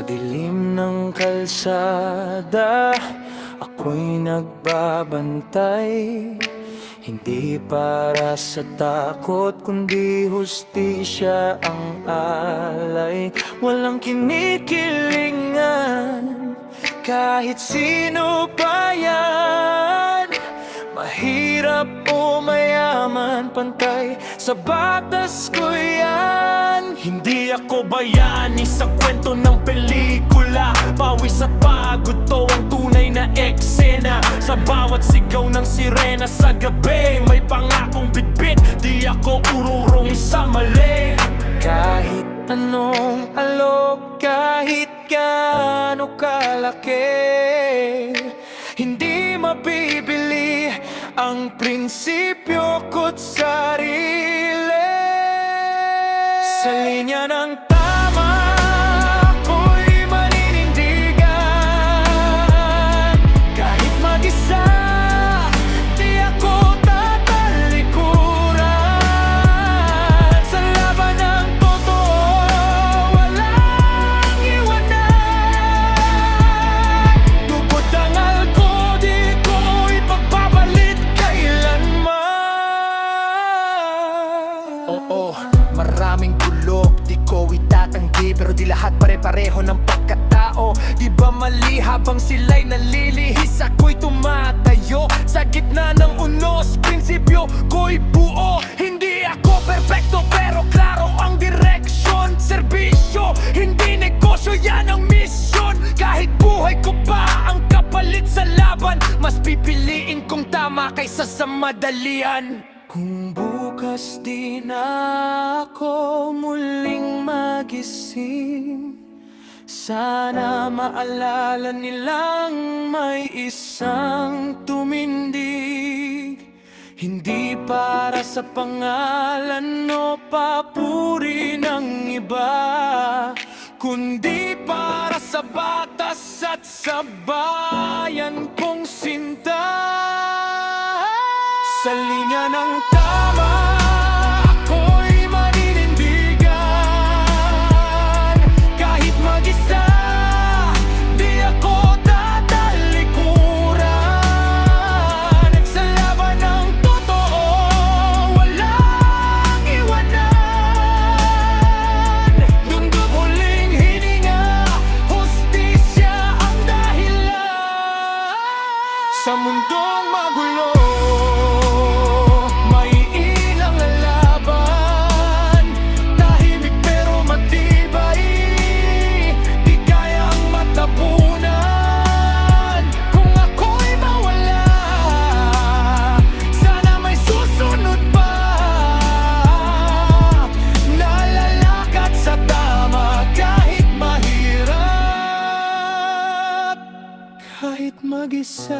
dilim ng kalsada, ako'y nagbabantay. Hindi para sa takot, kundi hustisya ang alay. Walang kinikilingan, kahit sino pa yan. Mahirap o mayaman, pantay sa batas ko yan. Hindi ako bayani sa kwento ng pelikula. Pawis at pagod to ang tunay na eksena. Sa bawat sigaw ng sirena sa gabi, may pangakong bitbit, di ako ururong sa mali. Kahit anong alok, kahit gaano kalaki, hindi mabibili ang prinsipyo ko't sarili. Sa linya ng tama, ako'y maninindigan. Kahit mag-isa, di ako tatalikuran. Sa laban ng totoo, walang iwanan. Tupod dangal ko, di ko ipagbabalit kailanman. Oo, maraming bulok, di ko itatanggi, pero di lahat pare-pareho ng pagkatao. Di ba mali habang sila'y nalilihis, ako'y tumatayo sa gitna ng unos. Prinsipyo ko'y buo, hindi ako perfecto, pero klaro ang direksyon. Serbisyo, hindi negosyo, yan ang misyon. Kahit buhay ko pa ang kapalit sa laban, mas pipiliin kong tama kaysa sa madalian. Kung bukas di na ako muling magising, sana maalala nilang may isang tumindig. Hindi para sa pangalan o papuri ng iba, kundi para sa batas at sa bayan kong sinta. Sa linya ng tama, ako'y maninindigan. Kahit mag-isa, di ako tatalikuran. Sa laban ng totoo, walang iwanan. Dundog huling hininga, hustisya ang dahilan. Sa mundong magulo, kahit mag-isa.